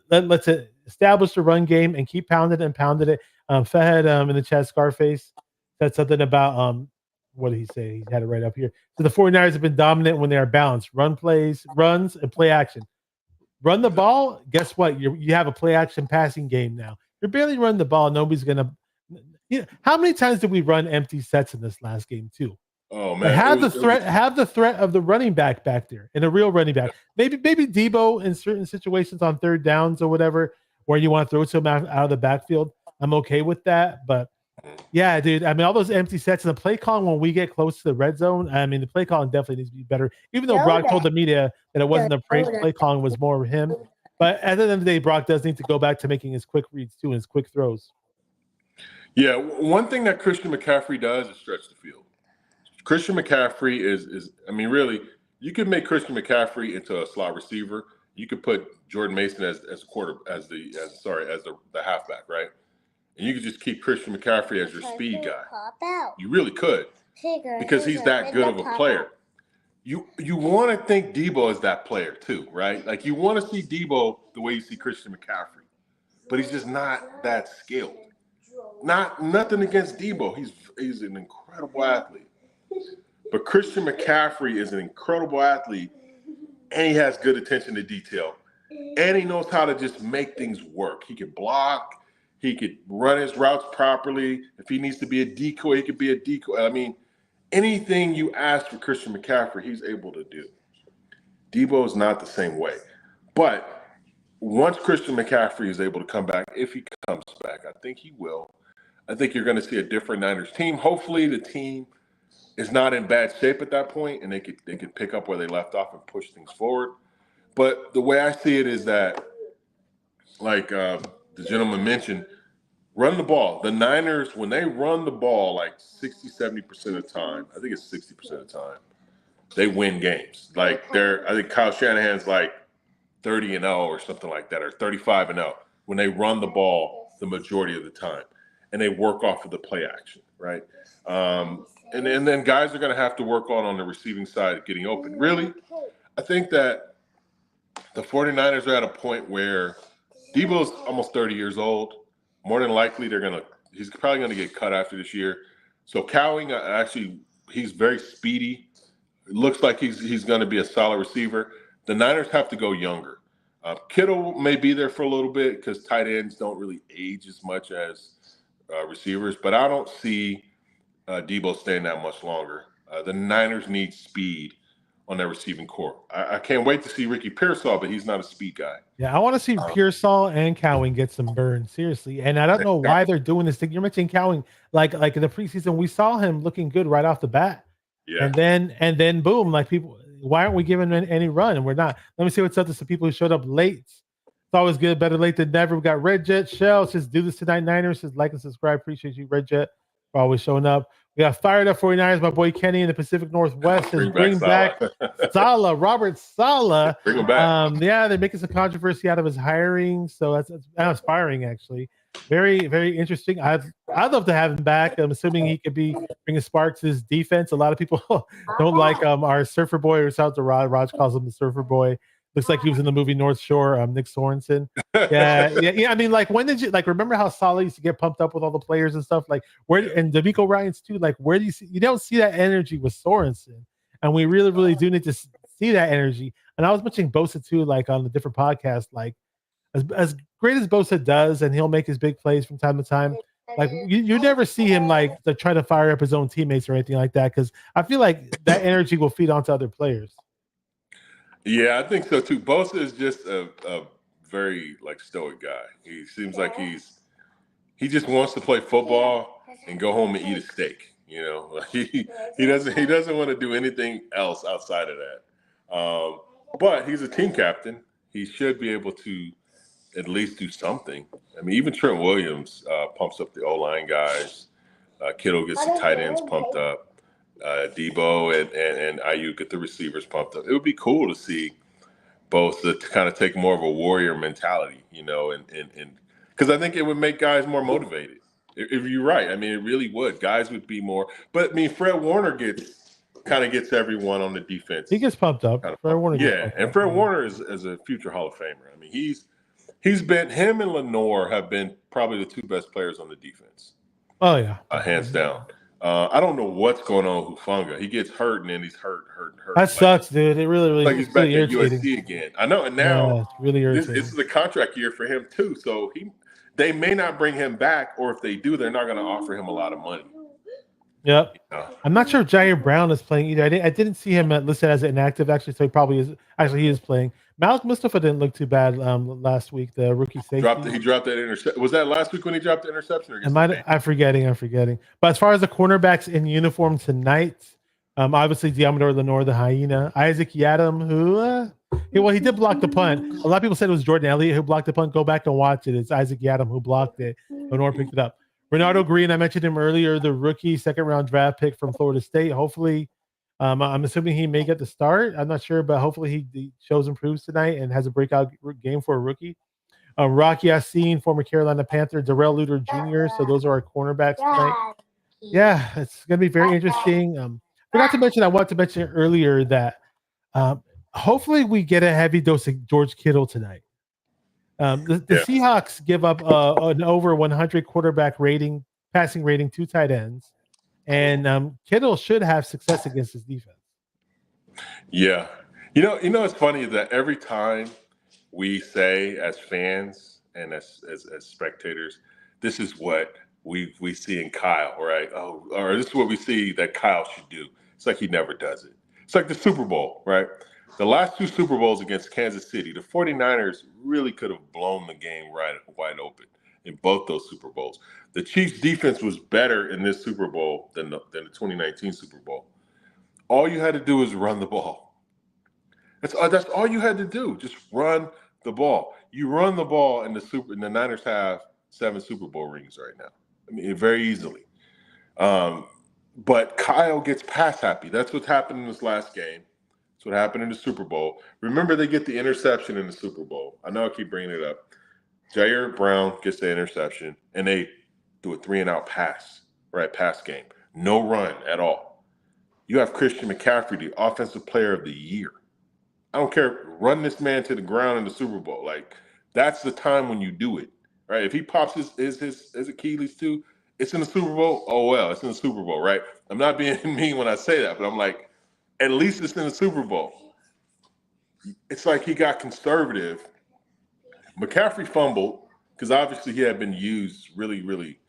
Let's establish the run game and keep pounding it. Fahad in the chat, Scarface said something about what did he say? He had it right up here. So the 49ers have been dominant when they are balanced. Runs, and play action. Run the ball, guess what? You have a play action passing game now. You're barely running the ball. Nobody's gonna. How many times did we run empty sets in this last game too? Oh man! Have the threat of the running back there, and a real running back. Maybe Debo in certain situations on third downs or whatever, where you want to throw to him out of the backfield. I'm okay with that, but yeah, dude. I mean, all those empty sets and the play calling when we get close to the red zone. I mean, the play calling definitely needs to be better. Even though Brock told the media that it wasn't the play calling, was more of him. But at the end of the day, Brock does need to go back to making his quick reads too and his quick throws. Yeah, one thing that Christian McCaffrey does is stretch the field. Christian McCaffrey is I mean, really, you could make Christian McCaffrey into a slot receiver. You could put Jordan Mason as the halfback, right? And you could just keep Christian McCaffrey as your speed guy. You really could, because he's that good of a player. You want to think Debo is that player too, right? Like you want to see Debo the way you see Christian McCaffrey, but he's just not that skilled. Nothing against Debo. He's an incredible athlete. But Christian McCaffrey is an incredible athlete, and he has good attention to detail, and he knows how to just make things work. He can block. He could run his routes properly. If he needs to be a decoy, he could be a decoy. I mean, anything you ask for Christian McCaffrey, he's able to do. Debo is not the same way. But once Christian McCaffrey is able to come back, if he comes back, I think he will. I think you're going to see a different Niners team. Hopefully the team is not in bad shape at that point, and they could pick up where they left off and push things forward. But the way I see it is that, like the gentleman mentioned, run the ball. The Niners, when they run the ball like 60, 70% of the time, I think it's 60% of the time, they win games. Like I think Kyle Shanahan's like 30-0 or something like that, or 35-0 when they run the ball the majority of the time, and they work off of the play action, right? And then guys are going to have to work on the receiving side getting open. Really, I think that the 49ers are at a point where Debo's almost 30 years old. More than likely, he's probably going to get cut after this year. So Cowing, actually, he's very speedy. It looks like he's going to be a solid receiver. The Niners have to go younger. Kittle may be there for a little bit because tight ends don't really age as much as receivers, but I don't see Debo staying that much longer. The Niners need speed on that receiving core. I can't wait to see Ricky Pearsall, but he's not a speed guy. Yeah, I want to see Pearsall and Cowing get some burn, seriously. And I don't know why they're doing this thing. You're mentioning Cowing, like in the preseason, we saw him looking good right off the bat. Yeah. And then boom, like people, why aren't we giving him any run? And we're not. Let me see what's up to some people who showed up late. It's always good, better late than never. We got Red Jet Shell says, do this tonight, Niners. Says, like and subscribe. Appreciate you, Red Jet, for always showing up. We got Fired Up 49ers. My boy Kenny in the Pacific Northwest says, bring back Saleh, Robert Saleh. Bring him back. Yeah, they're making some controversy out of his hiring. So that's inspiring, actually. Very, very interesting. I'd love to have him back. I'm assuming he could bring a spark to his defense. A lot of people don't like our surfer boy, or shout out to Rod. Raj calls him the surfer boy. Looks like he was in the movie North Shore. Nick Sorensen. Yeah. I mean, like, when did you remember how Saleh used to get pumped up with all the players and stuff? Like, and D'Amico Ryans too. Like, where do you see? You don't see that energy with Sorensen, and we really, really do need to see that energy. And I was mentioning Bosa too, like on a different podcast. Like, as great as Bosa does, and he'll make his big plays from time to time. Like, you never see him like try to fire up his own teammates or anything like that, because I feel like that energy will feed onto other players. Yeah, I think so too. Bosa is just a very stoic guy. He seems like he just wants to play football and go home and eat a steak. You know, he doesn't want to do anything else outside of that. But he's a team captain. He should be able to at least do something. I mean, even Trent Williams pumps up the O-line guys. Kittle gets the tight ends pumped up. Debo and Ayuk get the receivers pumped up. It would be cool to see both to kind of take more of a warrior mentality, you know, and because I think it would make guys more motivated. If you're right, I mean, it really would. Guys would be more. But I mean, Fred Warner gets everyone on the defense. He gets pumped up. Fred Warner, and Fred Warner is a future Hall of Famer. I mean, he's been, him and Lenore have been probably the two best players on the defense. Oh yeah, hands down. I don't know what's going on with Hufanga. He gets hurt and then he's hurt. That sucks, dude. It really like he's back really at USC again. I know, and now it's really irritating. This is a contract year for him too. So they may not bring him back, or if they do, they're not going to offer him a lot of money. Yep. I'm not sure if Jair Brown is playing either. I didn't see him listed as inactive, actually, so he probably is. Actually, he is playing. Malik Mustafa didn't look too bad last week, the rookie safety. He dropped that interception. Was that last week when he dropped the interception? I'm forgetting. But as far as the cornerbacks in uniform tonight, obviously Diamador Lenore, the hyena. Isaac Yadam, who he did block the punt. A lot of people said it was Jordan Elliott who blocked the punt. Go back and watch it. It's Isaac Yadam who blocked it. Lenore picked it up. Bernardo Green, I mentioned him earlier, the rookie second-round draft pick from Florida State. Hopefully, I'm assuming he may get the start. I'm not sure, but hopefully he shows and proves tonight and has a breakout game for a rookie. Rocky Yassin, former Carolina Panther, Darrell Luter Jr. So those are our cornerbacks tonight. Yeah, it's going to be very interesting. I wanted to mention earlier that hopefully we get a heavy dose of George Kittle tonight. The Seahawks give up an over 100 quarterback rating, passing rating, 2 tight ends, and Kittle should have success against his defense. Yeah, you know, it's funny that every time we say as fans and as spectators, this is what we see in Kyle, right? Or this is what we see that Kyle should do. It's like he never does it. It's like the Super Bowl, right? The last 2 Super Bowls against Kansas City, the 49ers really could have blown the game wide open in both those Super Bowls. The Chiefs' defense was better in this Super Bowl than the 2019 Super Bowl. All you had to do is run the ball. That's all you had to do. Just run the ball. You run the ball, and the Niners have 7 Super Bowl rings right now. I mean, very easily. But Kyle gets pass happy. That's what's happened in this last game. That's what happened in the Super Bowl. Remember, they get the interception in the Super Bowl. I know I keep bringing it up. Jair Brown gets the interception, and they do a 3-and-out pass, right? Pass game. No run at all. You have Christian McCaffrey, the offensive player of the year. I don't care. Run this man to the ground in the Super Bowl. Like, that's the time when you do it, right? If he pops his Achilles too, it's in the Super Bowl. Oh, well, it's in the Super Bowl, right? I'm not being mean when I say that, but I'm like, at least it's in the Super Bowl. It's like he got conservative. McCaffrey fumbled because obviously he had been used really, really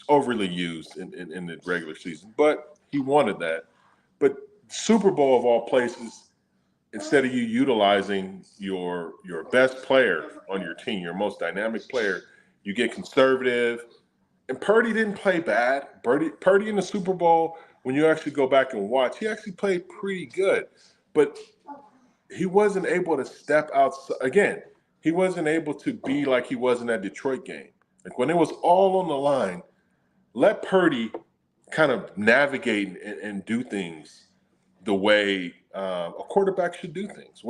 overly used in the regular season, but he wanted that. But Super Bowl of all places, instead of you utilizing your best player on your team, your most dynamic player, you get conservative. And Purdy didn't play bad. Purdy in the Super Bowl, when you actually go back and watch, he actually played pretty good. But he wasn't able to step out. Again, he wasn't able to be like he was in that Detroit game. Like when it was all on the line, let Purdy kind of navigate and do things the way a quarterback should do things.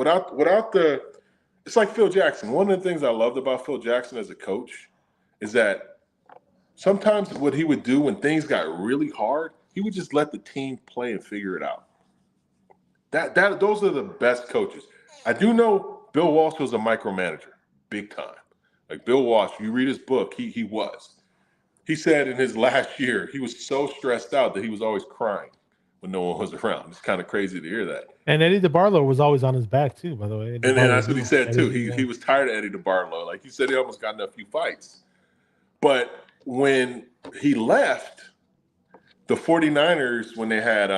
It's like Phil Jackson. One of the things I loved about Phil Jackson as a coach is that sometimes what he would do when things got really hard, he would just let the team play and figure it out. Those are the best coaches. I do know Bill Walsh was a micromanager, big time. Like Bill Walsh, you read his book, he was. He said in his last year, he was so stressed out that he was always crying when no one was around. It's kind of crazy to hear that. And Eddie DeBarlo was always on his back too, by the way. And that's what he said too. He was tired of Eddie DeBarlo. Like he said, he almost got in a few fights. But when he left, the 49ers, when they had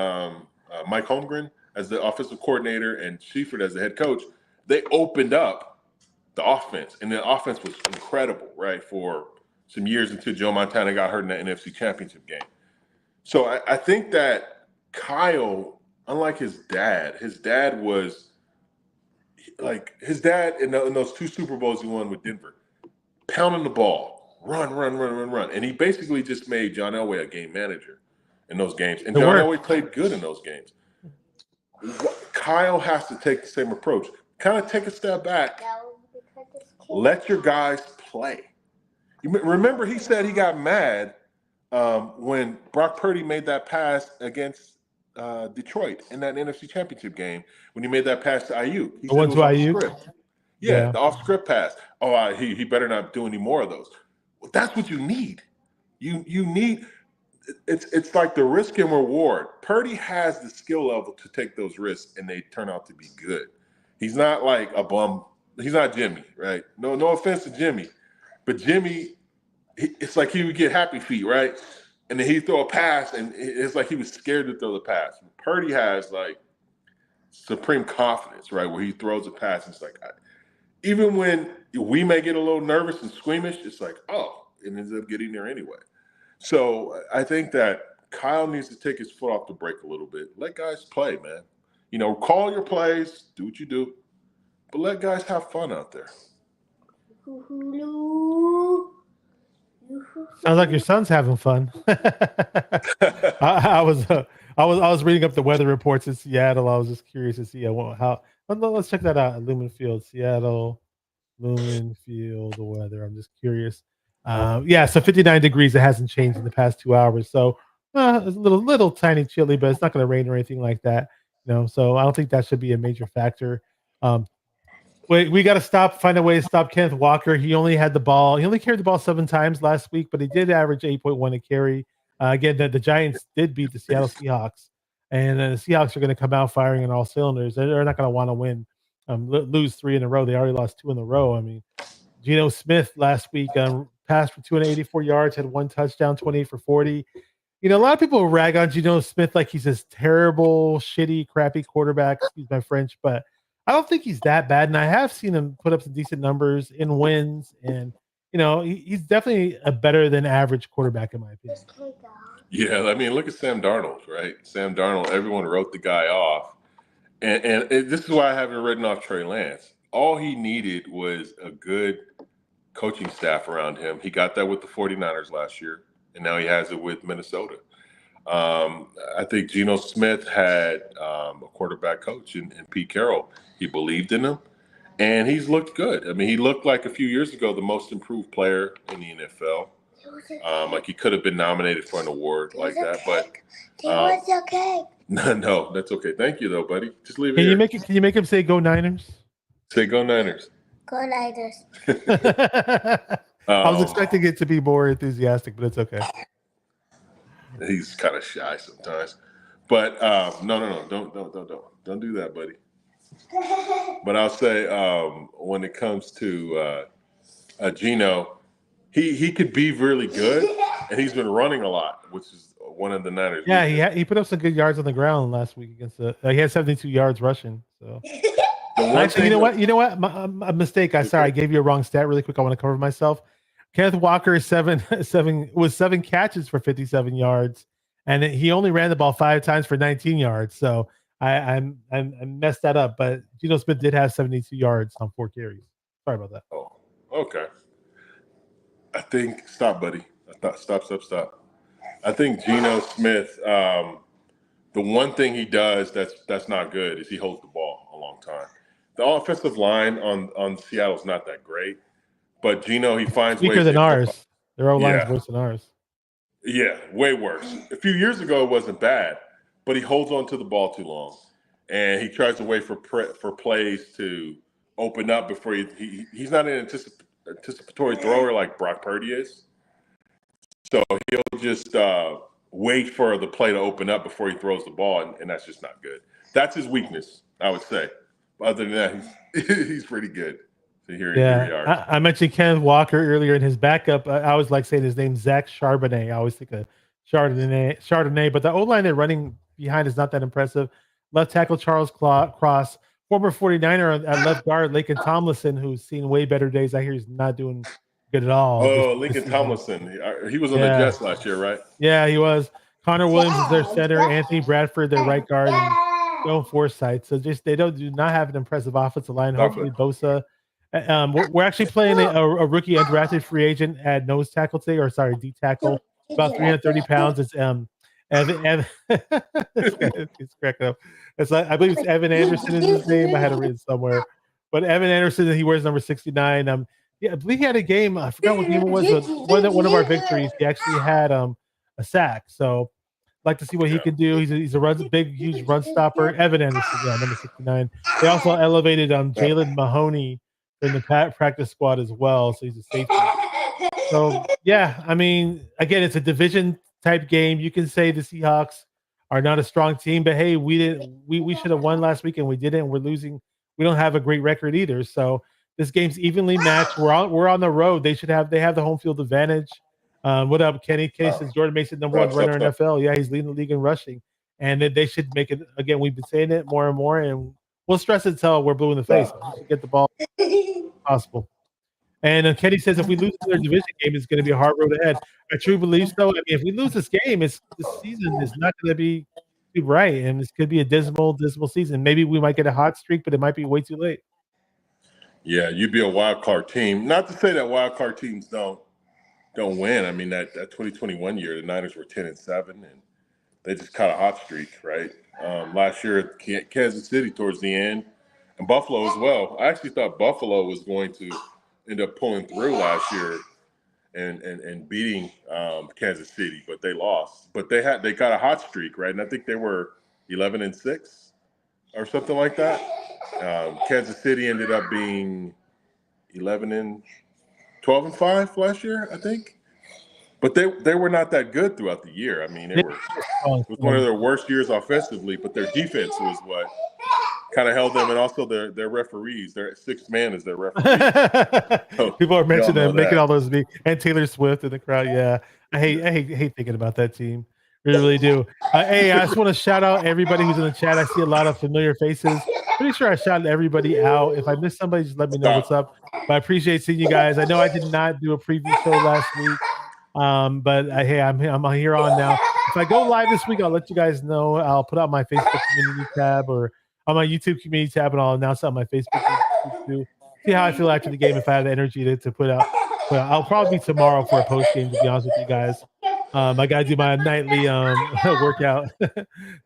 Mike Holmgren as the offensive coordinator and Sheifert as the head coach, they opened up the offense. And the offense was incredible, right, for some years until Joe Montana got hurt in the NFC Championship game. So I think that Kyle, unlike his dad was like his dad in those two Super Bowls he won with Denver, pounding the ball, run. And he basically just made John Elway a game manager in those games. And John Elway played good in those games. Kyle has to take the same approach. Kind of take a step back. Let your guys play. You remember he said he got mad when Brock Purdy made that pass against Detroit in that NFC Championship game when he made that pass to Ayuk. He said it was off script. Yeah, the off-script pass. Oh, he better not do any more of those. Well, that's what you need. You need – it's like the risk and reward. Purdy has the skill level to take those risks, and they turn out to be good. He's not like a bum. He's not Jimmy, right? No offense to Jimmy. But Jimmy, it's like he would get happy feet, right? And then he'd throw a pass, and it's like he was scared to throw the pass. Purdy has, like, supreme confidence, right, where he throws a pass, and it's like, even when we may get a little nervous and squeamish, it's like, oh, it ends up getting there anyway. So I think that Kyle needs to take his foot off the brake a little bit. Let guys play, man. You know, call your plays, do what you do, but let guys have fun out there. Sounds like your son's having fun. I was reading up the weather reports in Seattle. I was just curious to see how. Let's check that out. Lumen Field, Seattle, Lumen Field weather. I'm just curious. So 59 degrees. It hasn't changed in the past 2 hours. So it's a little tiny chilly, but it's not going to rain or anything like that. So I don't think that should be a major factor. We got to find a way to stop Kenneth Walker. He only carried the ball 7 times last week, but he did average 8.1 a carry. Again, the Giants did beat the Seattle Seahawks, and the Seahawks are going to come out firing on all cylinders. They're not going to want to win, lose 3 in a row. They already lost 2 in a row. I mean, Geno Smith last week passed for 284 yards, had 1 touchdown, 28 for 40. A lot of people rag on Geno Smith like he's this terrible, shitty, crappy quarterback. Excuse my French, but I don't think he's that bad. And I have seen him put up some decent numbers in wins. And, he's definitely a better than average quarterback, in my opinion. Yeah, I mean, look at Sam Darnold, right? Sam Darnold, everyone wrote the guy off. And this is why I haven't written off Trey Lance. All he needed was a good coaching staff around him. He got that with the 49ers last year, and now he has it with Minnesota. I think Geno Smith had a quarterback coach in Pete Carroll. He believed in him, and he's looked good. I mean, he looked like a few years ago the most improved player in the NFL. Like he could have been nominated for an award like that, but okay. No, that's okay. Thank you, though, buddy. Just leave it here. Can you make him say "Go Niners"? Say "Go Niners"? Go Niners. I was expecting it to be more enthusiastic, but it's okay. He's kind of shy sometimes, but no, don't do that, buddy. But I'll say when it comes to Geno, he could be really good, and he's been running a lot, which is one of the Niners. Yeah, he put up some good yards on the ground last week against the. He had 72 yards rushing. So actually, you know what? A mistake. I gave you a wrong stat. Really quick, I want to cover myself. Kenneth Walker is seven catches for 57 yards, and he only ran the ball 5 times for 19 yards. So I messed that up. But Geno Smith did have 72 yards on 4 carries. Sorry about that. Oh, okay. I think stop, buddy. Stop. I think Geno Smith. The one thing he does that's not good is he holds the ball a long time. The offensive line on Seattle is not that great, but Geno, he finds weaker ways than ours. Their O line's worse than ours. Yeah, way worse. A few years ago, it wasn't bad, but he holds on to the ball too long, and he tries to wait for plays to open up before he's not an anticipatory thrower like Brock Purdy is. So he'll just wait for the play to open up before he throws the ball, and that's just not good. That's his weakness, I would say. But other than that, he's pretty good. So here we are. I mentioned Kenneth Walker earlier in his backup. I always like saying his name, Zach Charbonnet. I always think of Chardonnay, but the O-line they're running behind is not that impressive. Left tackle Charles Cross, former 49er at left guard Laken Tomlinson, who's seen way better days. I hear he's not doing good at all. Laken Tomlinson. He was on the Jets last year, right? Yeah, he was. Connor Williams is their center. Anthony Bradford, their right guard. And Joe Forsythe. So they do not have an impressive offensive line. Hopefully Bosa. We're actually playing a rookie undrafted free agent at nose tackle today, D tackle, about 330 pounds. It's Evan. It's cracking up. It's like, I believe it's Evan Anderson is his name. I had it written somewhere, but Evan Anderson, he wears number 69. Yeah, I believe he had a game. I forgot what game it was. One of our victories. He actually had a sack. So I'd like to see what he can do. He's a huge run stopper. Evan Anderson, number 69. They also elevated Jalen Mahoney in the practice squad as well. So he's a safety. So yeah, I mean, again, it's a division type game. You can say the Seahawks are not a strong team, but hey, we should have won last week and we didn't. We're losing. We don't have a great record either. So this game's evenly matched. We're on the road. They have the home field advantage. What up, Kenny? Case says Jordan Mason, number 1 runner in NFL. Yeah, he's leading the league in rushing, and they should make it again. We've been saying it more and more, and we'll stress it until we're blue in the face. We should get the ball possible. And Kenny says if we lose their division game, it's going to be a hard road ahead. I truly believe so. I mean, if we lose this game, this season is not going to be too bright, and this could be a dismal season. Maybe we might get a hot streak, but it might be way too late. Yeah, you'd be a wild card team. Not to say that wild card teams don't win. I mean, that 2021 year, the Niners were 10-7, and they just caught a hot streak, right? Last year, Kansas City towards the end, and Buffalo as well. I actually thought Buffalo was going to end up pulling through last year and beating Kansas City, but they lost. But they got a hot streak, right? And I think they were 11-6 or something like that. Kansas City ended up being 12-5 last year, I think. But they were not that good throughout the year. I mean, it was one of their worst years offensively, but their defense was what kind of held them, and also their referees. Their sixth man is their referee. So, people are mentioning them, making all those and Taylor Swift in the crowd. Yeah, I hate thinking about that team. Really do. Hey, I just want to shout out everybody who's in the chat. I see a lot of familiar faces. Pretty sure I shouted everybody out. If I missed somebody, just let me know what's up. But I appreciate seeing you guys. I know I did not do a preview show last week, but hey, I'm here on now. If I go live this week, I'll let you guys know. I'll put out my Facebook community tab or on my YouTube community tab, and I'll announce it on my Facebook too. See how I feel after the game. If I have the energy to put out. But I'll probably be tomorrow for a post game, to be honest with you guys. I got to do my nightly workout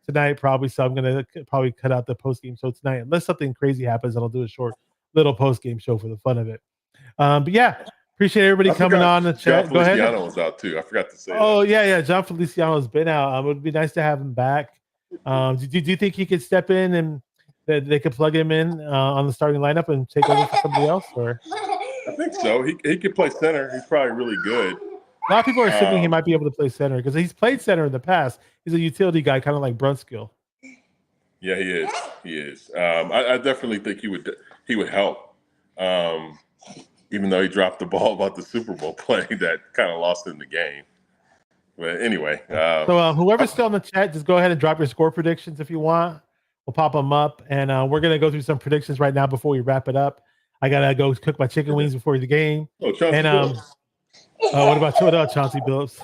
tonight probably, so I'm going to probably cut out the post-game show tonight. Unless something crazy happens, then I'll do a short little post-game show for the fun of it. But yeah, appreciate everybody coming on the chat. John Go ahead. Feliciano was out too. I forgot to say that. Yeah. John Feliciano has been out. It would be nice to have him back. Do you think he could step in and that they could plug him in on the starting lineup and take over for somebody else? Or I think so. He could play center. He's probably really good. A lot of people are assuming he might be able to play center because he's played center in the past. He's a utility guy, kind of like Brunskill. Yeah, he is. I definitely think he would help. Even though he dropped the ball about the Super Bowl play that kind of lost him the game. But anyway, So whoever's still in the chat, just go ahead and drop your score predictions if you want. We'll pop them up, and we're gonna go through some predictions right now before we wrap it up. I gotta go cook my chicken wings before the game. oh, Chauncey And Billups. what about Chauncey Billups?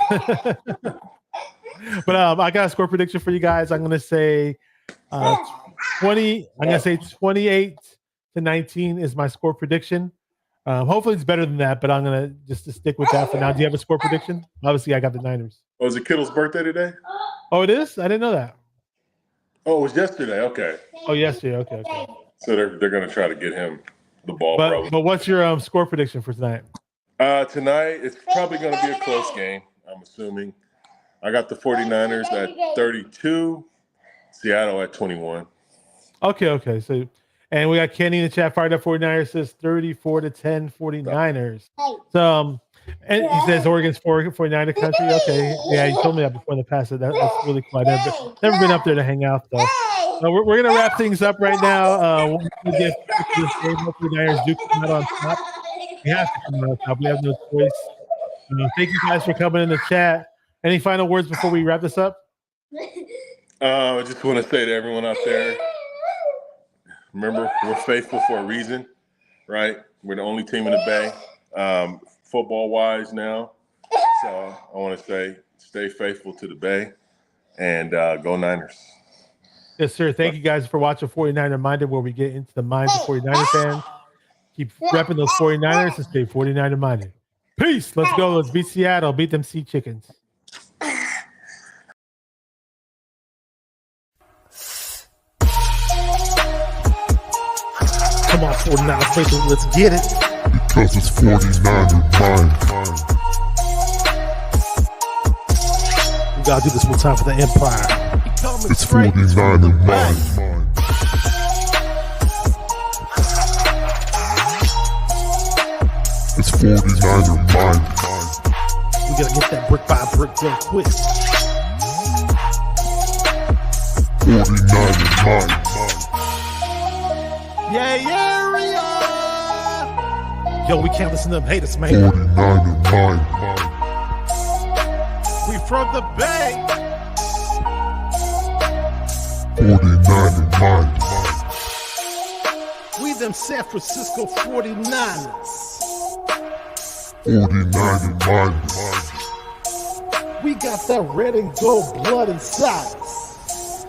But I got a score prediction for you guys. I'm gonna say 20. I'm gonna say 28-19 is my score prediction. Hopefully it's better than that, but I'm gonna just stick with that for now. Do you have a score prediction? Obviously, I got the Niners. Oh, is it Kittle's birthday today? Oh, it is? I didn't know that. Oh, it was yesterday. Okay, Oh, yesterday. Okay. so they're gonna try to get him the ball. But what's your score prediction for tonight? Tonight it's probably gonna be a close game. I'm assuming. I got the 49ers at 32, Seattle at 21. Okay. So, and we got Kenny in the chat. Fired up 49ers says 34-10 49ers. So, and he says Oregon's 49er country. Okay, yeah, you told me that before in the past. So that's really cool. I've never been up there to hang out though. We're gonna wrap things up right now. We'll get to this game. Hopefully, the Niners do come out on top. We have to come out on top. We have no choice. Thank you guys for coming in the chat. Any final words before we wrap this up? I just want to say to everyone out there, remember, we're faithful for a reason, right? We're the only team in the Bay, football-wise now. So I want to say stay faithful to the Bay and go Niners. Yes, sir. Thank you guys for watching 49er Minded, where we get into the minds of 49er fans. Keep repping those 49ers and stay 49er Minded. Peace. Let's go. Let's beat Seattle. Beat them Sea Chickens. Come on, 49er faithful. Let's get it. Because it's 49er mind. We gotta do this one time for the Empire. It's 49er mind. It's 49er mind. We gotta get that brick by brick done quick. 49er mind. Yeah. Yo, we can't listen to them haters, man. 49er mind. We from the Bay. 49er mind. We them San Francisco 49ers. 49er mind. We got that red and gold blood inside us.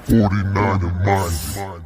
49er mind.